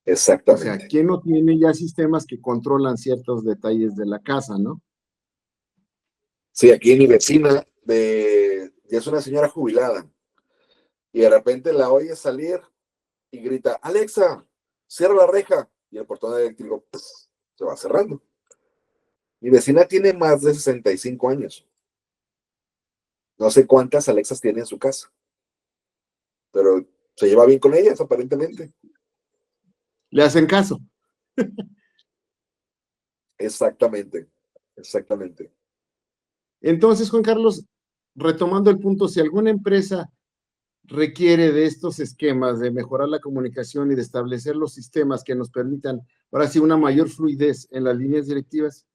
O sea, exactamente. ¿quién no tiene ya sistemas que controlan ciertos detalles de la casa, no? Sí, aquí mi vecina ya es una señora jubilada y de repente la oye salir y grita, Alexa, cierra la reja. Y el portón eléctrico pues, se va cerrando. Mi vecina tiene más de 65 años. No sé cuántas Alexas tiene en su casa, pero se lleva bien con ellas, aparentemente. Le hacen caso. Exactamente, exactamente. Entonces, Juan Carlos, retomando el punto, si alguna empresa requiere de estos esquemas de mejorar la comunicación y de establecer los sistemas que nos permitan, ahora sí, una mayor fluidez en las líneas directivas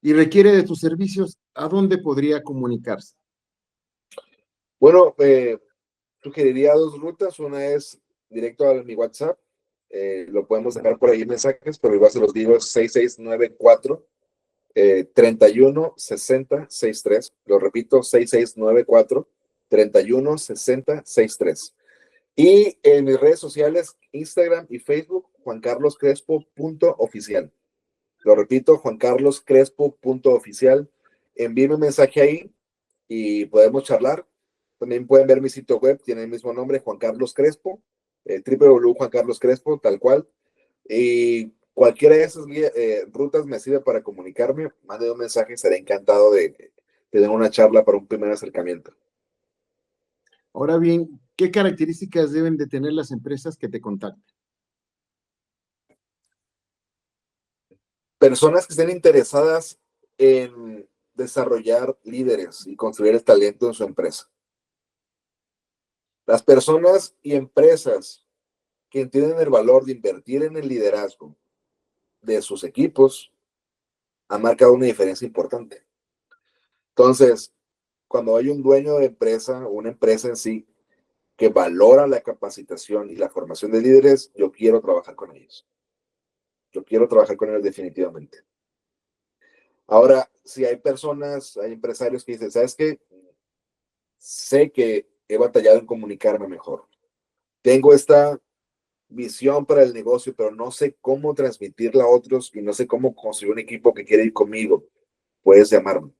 y requiere de tus servicios, ¿a dónde podría comunicarse? Bueno, sugeriría dos rutas. Una es directo a mi WhatsApp. Lo podemos dejar por ahí en mensajes, pero igual se los digo, es 6694 31 60 63. Lo repito, 6694 31 60 63. Y en mis redes sociales, Instagram y Facebook, juancarloscrespo.oficial. Lo repito, juancarloscrespo.oficial. Envíeme un mensaje ahí y podemos charlar. También pueden ver mi sitio web, tiene el mismo nombre, Juan Carlos Crespo, www.juancarloscrespo, tal cual. Y cualquiera de esas rutas me sirve para comunicarme. Mande un mensaje, estaré encantado de tener una charla para un primer acercamiento. Ahora bien, ¿qué características deben de tener las empresas que te contacten? Personas que estén interesadas en desarrollar líderes y construir el talento en su empresa. Las personas y empresas que entienden el valor de invertir en el liderazgo de sus equipos han marcado una diferencia importante. Entonces, cuando hay un dueño de empresa o una empresa en sí que valora la capacitación y la formación de líderes, yo quiero trabajar con ellos. Yo quiero trabajar con ellos definitivamente. Ahora, si hay personas, hay empresarios que dicen, ¿sabes qué? Sé que he batallado en comunicarme mejor. Tengo esta visión para el negocio, pero no sé cómo transmitirla a otros y no sé cómo construir un equipo que quiere ir conmigo. Puedes llamarme.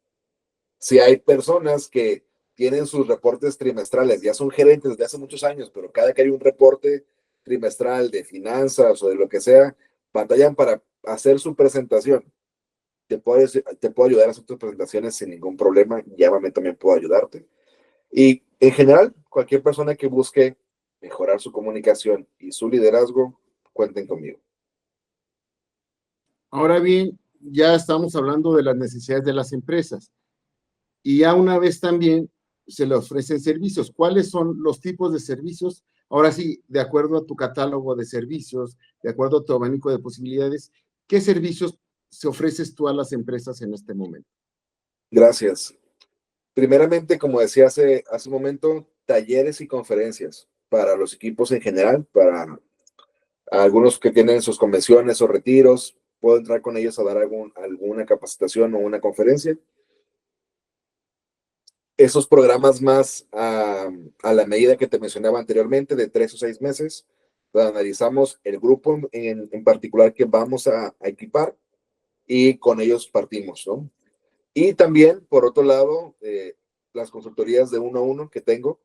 Si hay personas que tienen sus reportes trimestrales, ya son gerentes desde hace muchos años, pero cada que hay un reporte trimestral de finanzas o de lo que sea, batallan para hacer su presentación. Te puedo ayudar a hacer tus presentaciones sin ningún problema. Llámame, también puedo ayudarte. Y en general, cualquier persona que busque mejorar su comunicación y su liderazgo, cuenten conmigo. Ahora bien, ya estamos hablando de las necesidades de las empresas y ya una vez también se le ofrecen servicios. ¿Cuáles son los tipos de servicios? Ahora sí, de acuerdo a tu catálogo de servicios, de acuerdo a tu abanico de posibilidades, ¿qué servicios se ofreces tú a las empresas en este momento? Gracias. Primeramente, como decía hace un momento, talleres y conferencias para los equipos en general, para algunos que tienen sus convenciones o retiros, puedo entrar con ellos a dar alguna capacitación o una conferencia. Esos programas más a la medida que te mencionaba anteriormente, de 3 o 6 meses, donde analizamos el grupo en particular que vamos a equipar y con ellos partimos, ¿no? Y también, por otro lado, las consultorías de 1 a 1 que tengo,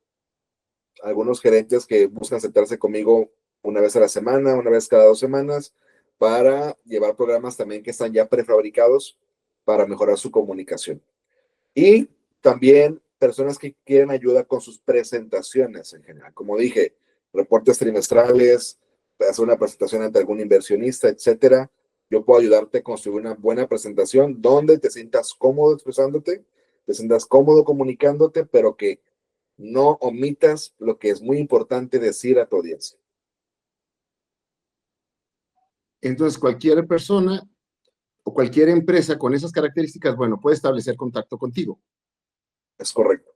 algunos gerentes que buscan sentarse conmigo una vez a la semana, una vez cada 2 semanas, para llevar programas también que están ya prefabricados para mejorar su comunicación. Y también personas que quieren ayuda con sus presentaciones en general. Como dije, reportes trimestrales, hacer una presentación ante algún inversionista, etcétera. Yo puedo ayudarte a construir una buena presentación donde te sientas cómodo expresándote, te sientas cómodo comunicándote, pero que no omitas lo que es muy importante decir a tu audiencia. Entonces, cualquier persona o cualquier empresa con esas características, bueno, puede establecer contacto contigo. Es correcto.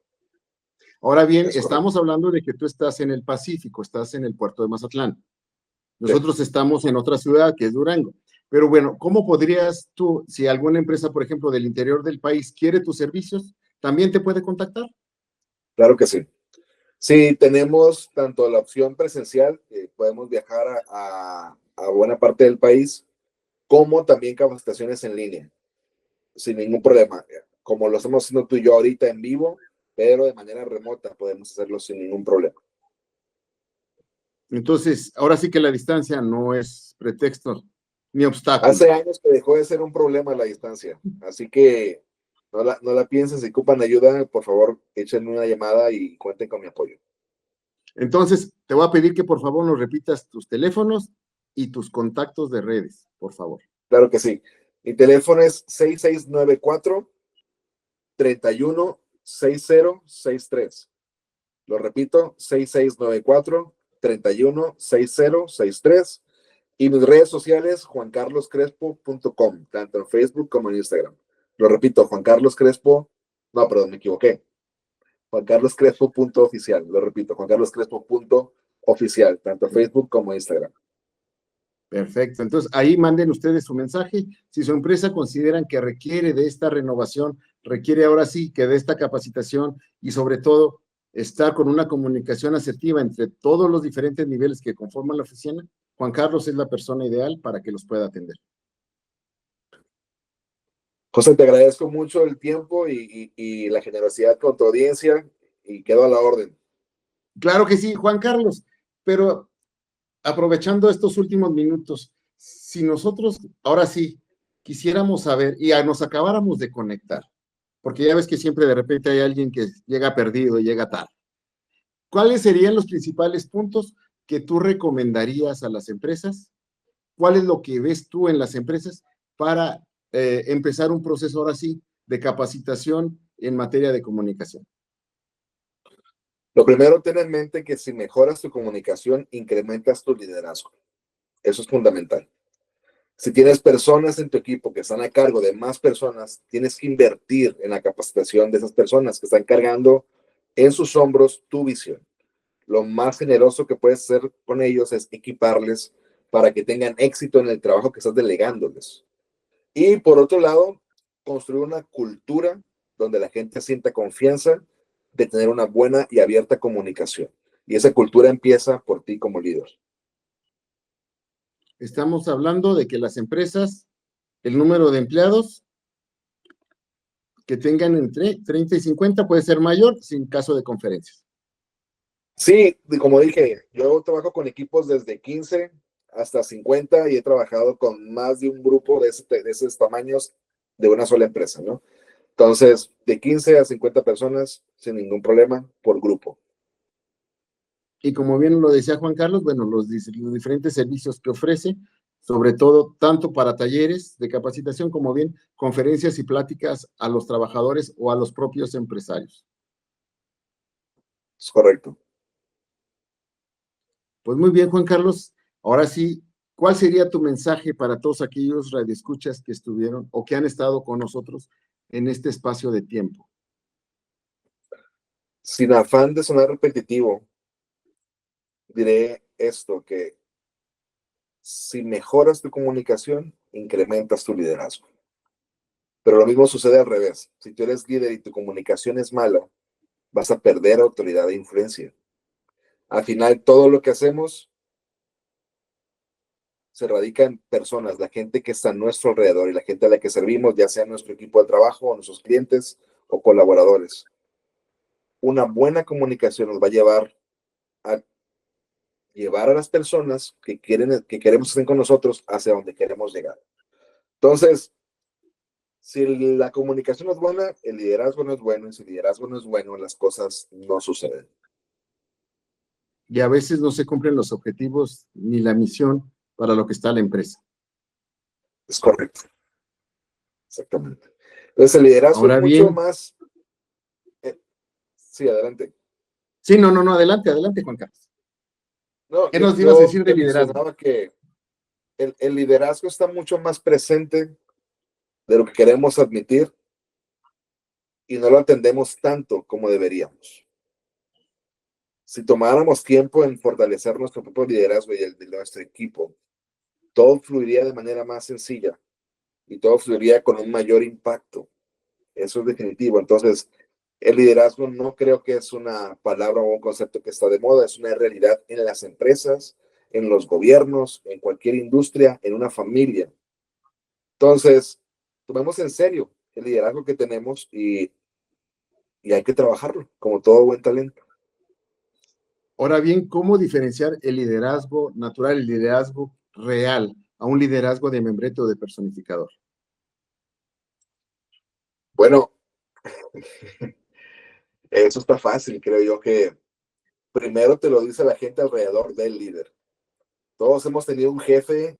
Ahora bien, Es estamos correcto. hablando de que tú estás en el Pacífico, estás en el puerto de Mazatlán. Sí. Nosotros estamos en otra ciudad que es Durango. Pero bueno, ¿cómo podrías tú, si alguna empresa, por ejemplo, del interior del país quiere tus servicios, también te puede contactar? Claro que sí. Sí, tenemos tanto la opción presencial, que podemos viajar a buena parte del país, como también capacitaciones en línea, sin ningún problema. Como lo estamos haciendo tú y yo ahorita en vivo, pero de manera remota podemos hacerlo sin ningún problema. Entonces, ahora sí que la distancia no es pretexto ni obstáculo. Hace años que dejó de ser un problema la distancia, así que no la piensen, si ocupan ayuda, por favor, échenme una llamada y cuenten con mi apoyo. Entonces, te voy a pedir que por favor nos repitas tus teléfonos y tus contactos de redes, por favor. Claro que sí. Mi teléfono es 6694-316063. Lo repito, 6694-316063. Y mis redes sociales, juancarloscrespo.com, tanto en Facebook como en Instagram. Lo repito, Juan Carlos Crespo, no, perdón, me equivoqué. juancarloscrespo.oficial, lo repito, juancarloscrespo.oficial, tanto en Facebook como en Instagram. Perfecto. Entonces, ahí manden ustedes su mensaje. Si su empresa consideran que requiere de esta renovación, requiere ahora sí que de esta capacitación y sobre todo estar con una comunicación asertiva entre todos los diferentes niveles que conforman la oficina, Juan Carlos es la persona ideal para que los pueda atender. José, te agradezco mucho el tiempo y la generosidad con tu audiencia y quedo a la orden. Claro que sí, Juan Carlos, pero aprovechando estos últimos minutos, si nosotros ahora sí quisiéramos saber y nos acabáramos de conectar, porque ya ves que siempre de repente hay alguien que llega perdido y llega tarde. ¿Cuáles serían los principales puntos que tú recomendarías a las empresas? ¿Cuál es lo que ves tú en las empresas para empezar un proceso ahora sí de capacitación en materia de comunicación? Lo primero, ten en mente que si mejoras tu comunicación, incrementas tu liderazgo. Eso es fundamental. Si tienes personas en tu equipo que están a cargo de más personas, tienes que invertir en la capacitación de esas personas que están cargando en sus hombros tu visión. Lo más generoso que puedes hacer con ellos es equiparles para que tengan éxito en el trabajo que estás delegándoles. Y por otro lado, construir una cultura donde la gente sienta confianza de tener una buena y abierta comunicación. Y esa cultura empieza por ti como líder. Estamos hablando de que las empresas, el número de empleados que tengan entre 30 y 50 puede ser mayor sin caso de conferencias. Sí, como dije, yo trabajo con equipos desde 15 hasta 50 y he trabajado con más de un grupo de esos tamaños de una sola empresa, ¿no? Entonces, de 15 a 50 personas sin ningún problema por grupo. Y como bien lo decía Juan Carlos, bueno, los diferentes servicios que ofrece, sobre todo tanto para talleres de capacitación como bien conferencias y pláticas a los trabajadores o a los propios empresarios. Es correcto. Pues muy bien, Juan Carlos. Ahora sí, ¿Cuál sería tu mensaje para todos aquellos radioescuchas que estuvieron o que han estado con nosotros en este espacio de tiempo? Sin afán de sonar repetitivo, diré esto, que si mejoras tu comunicación, incrementas tu liderazgo. Pero lo mismo sucede al revés. Si tú eres líder y tu comunicación es mala, vas a perder autoridad e influencia. Al final, todo lo que hacemos se radica en personas, la gente que está a nuestro alrededor y la gente a la que servimos, ya sea nuestro equipo de trabajo, o nuestros clientes o colaboradores. Una buena comunicación nos va a llevar a las personas que quieren, que queremos que estén con nosotros hacia donde queremos llegar. Entonces, si la comunicación no es buena, el liderazgo no es bueno, y si el liderazgo no es bueno, las cosas no suceden. Y a veces no se cumplen los objetivos ni la misión para lo que está la empresa. Es correcto. Exactamente. Entonces, el liderazgo es Ahora mucho bien, más. Sí, adelante. sí, no, adelante, adelante, Juan Carlos. No, ¿Qué nos ibas a yo decir de te liderazgo? mencionaba que el liderazgo está mucho más presente de lo que queremos admitir y no lo atendemos tanto como deberíamos. Si tomáramos tiempo en fortalecer nuestro propio liderazgo y el de nuestro equipo, todo fluiría de manera más sencilla y todo fluiría con un mayor impacto. Eso es definitivo. Entonces, el liderazgo no creo que es una palabra o un concepto que está de moda, es una realidad en las empresas, en los gobiernos, en cualquier industria, en una familia. Entonces, tomemos en serio el liderazgo que tenemos y hay que trabajarlo, como todo buen talento. Ahora bien, ¿cómo diferenciar el liderazgo natural, el liderazgo real, a un liderazgo de membrete o de personificador? Bueno, eso está fácil, creo yo que primero te lo dice la gente alrededor del líder. Todos hemos tenido un jefe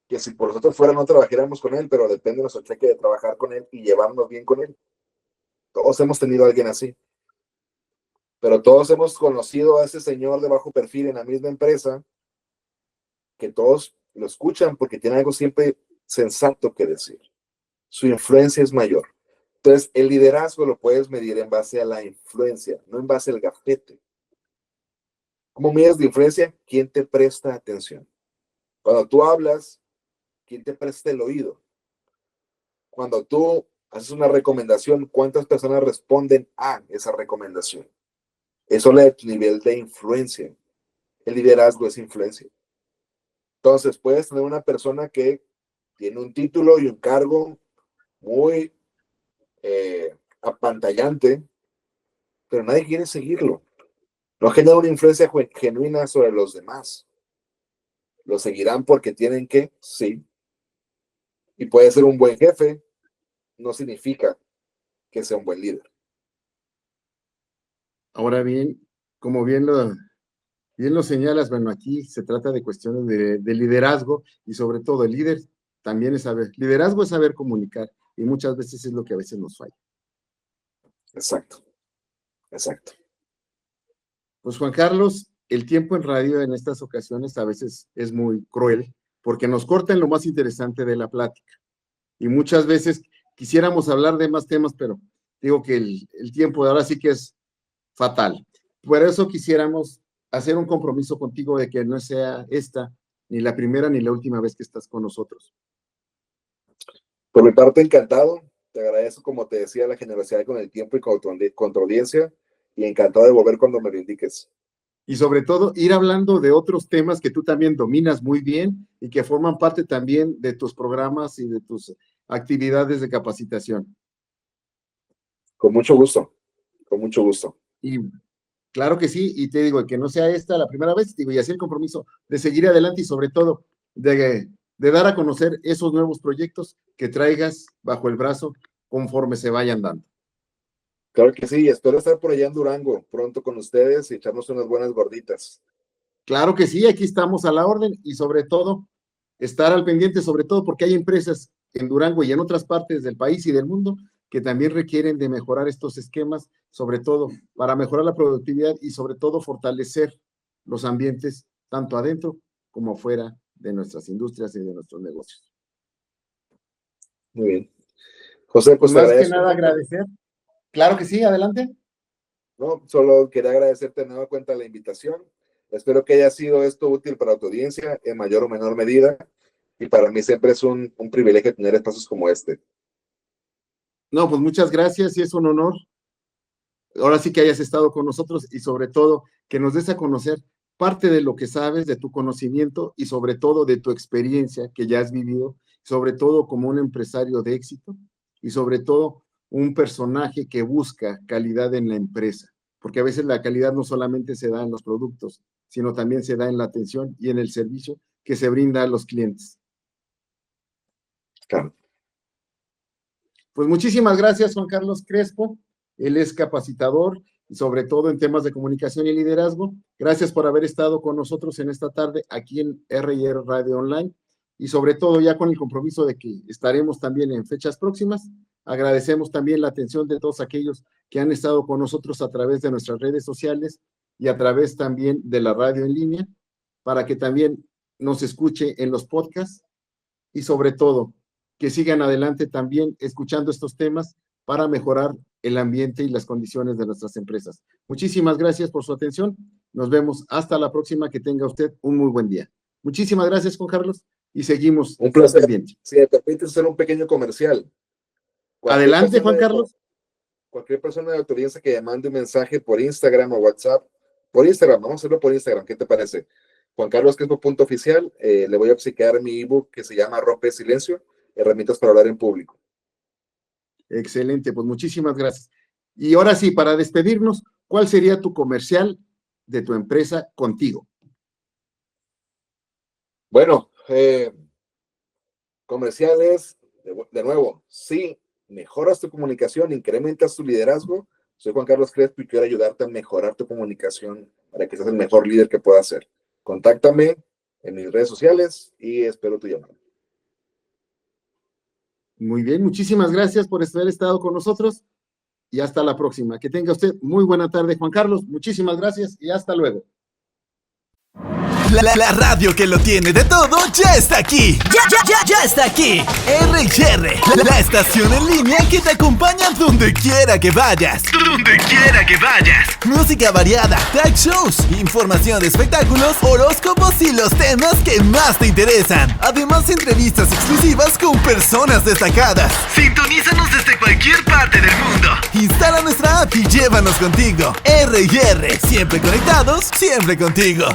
que si por nosotros fuera no trabajáramos con él, pero depende de nuestro cheque de trabajar con él y llevarnos bien con él. Todos hemos tenido a alguien así, pero todos hemos conocido a ese señor de bajo perfil en la misma empresa, que todos lo escuchan porque tiene algo siempre sensato que decir. Su influencia es mayor. Entonces, el liderazgo lo puedes medir en base a la influencia, no en base al gafete. ¿Cómo mides la influencia? ¿Quién te presta atención? Cuando tú hablas, ¿quién te presta el oído? Cuando tú haces una recomendación, ¿cuántas personas responden a esa recomendación? Eso le da tu nivel de influencia. El liderazgo es influencia. Entonces, puedes tener una persona que tiene un título y un cargo muy apantallante, pero nadie quiere seguirlo. No genera una influencia genuina sobre los demás. Lo seguirán porque tienen que, sí. Y puede ser un buen jefe, no significa que sea un buen líder. Ahora bien, como bien lo señalas, bueno, aquí se trata de cuestiones de liderazgo y sobre todo el líder también es saber, liderazgo es saber comunicar y muchas veces es lo que a veces nos falla. Exacto, exacto. Pues Juan Carlos, el tiempo en radio en estas ocasiones a veces es muy cruel porque nos cortan lo más interesante de la plática y muchas veces quisiéramos hablar de más temas, pero digo que el tiempo de ahora sí que es fatal. Por eso quisiéramos hacer un compromiso contigo de que no sea esta ni la primera ni la última vez que estás con nosotros. Por mi parte, encantado. Te agradezco, como te decía, la generosidad con el tiempo y con tu audiencia. Y encantado de volver cuando me lo indiques. Y sobre todo, ir hablando de otros temas que tú también dominas muy bien y que forman parte también de tus programas y de tus actividades de capacitación. Con mucho gusto, con mucho gusto. Y claro que sí, y te digo que no sea esta la primera vez, digo, y así el compromiso de seguir adelante y sobre todo de dar a conocer esos nuevos proyectos que traigas bajo el brazo conforme se vayan dando. Claro que sí, espero estar por allá en Durango pronto con ustedes y echarnos unas buenas gorditas. Claro que sí, aquí estamos a la orden y sobre todo estar al pendiente, sobre todo porque hay empresas en Durango y en otras partes del país y del mundo que también requieren de mejorar estos esquemas, sobre todo para mejorar la productividad y sobre todo fortalecer los ambientes tanto adentro como fuera de nuestras industrias y de nuestros negocios. Muy bien. José, pues más que nada agradecer. Claro que sí, adelante. No, solo quería agradecerte de nueva cuenta la invitación. Espero que haya sido esto útil para tu audiencia en mayor o menor medida. Y para mí siempre es un privilegio tener espacios como este. No, pues muchas gracias y es un honor. Ahora sí que hayas estado con nosotros y sobre todo que nos des a conocer parte de lo que sabes, de tu conocimiento y sobre todo de tu experiencia que ya has vivido, sobre todo como un empresario de éxito y sobre todo un personaje que busca calidad en la empresa, porque a veces la calidad no solamente se da en los productos, sino también se da en la atención y en el servicio que se brinda a los clientes. Claro. Pues muchísimas gracias, Juan Carlos Crespo. Él es capacitador y sobre todo en temas de comunicación y liderazgo. Gracias por haber estado con nosotros en esta tarde aquí en R&R Radio Online y sobre todo ya con el compromiso de que estaremos también en fechas próximas. Agradecemos también la atención de todos aquellos que han estado con nosotros a través de nuestras redes sociales y a través también de la radio en línea para que también nos escuche en los podcasts y sobre todo que sigan adelante también escuchando estos temas para mejorar el ambiente y las condiciones de nuestras empresas. Muchísimas gracias por su atención. Nos vemos hasta la próxima. Que tenga usted un muy buen día. Muchísimas gracias, Juan Carlos, y seguimos. Un placer. Si me permite hacer un pequeño comercial. Adelante, Juan Carlos. Cualquier persona de tu audiencia que mande un mensaje por Instagram o WhatsApp, por Instagram, vamos a hacerlo por Instagram, ¿qué te parece? JuanCarlosCrespo.oficial, le voy a obsequiar mi ebook que se llama Rompe Silencio, herramientas para hablar en público. Excelente, pues muchísimas gracias. Y ahora sí, para despedirnos, ¿cuál sería tu comercial de tu empresa contigo? Bueno, comerciales, de nuevo, sí, mejoras tu comunicación, incrementas tu liderazgo. Soy Juan Carlos Crespo y quiero ayudarte a mejorar tu comunicación para que seas el mejor líder que puedas ser. Contáctame en mis redes sociales y espero tu llamada. Muy bien, muchísimas gracias por haber estado con nosotros y hasta la próxima. Que tenga usted muy buena tarde, Juan Carlos. Muchísimas gracias y hasta luego. La radio que lo tiene de todo ya está aquí. Ya está aquí. R&R, la estación en línea que te acompaña donde quiera que vayas. Música variada, talk shows, información de espectáculos, horóscopos y los temas que más te interesan. Además, entrevistas exclusivas con personas destacadas. Sintonízanos desde cualquier parte del mundo. Instala nuestra app y llévanos contigo. R&R, siempre conectados, siempre contigo.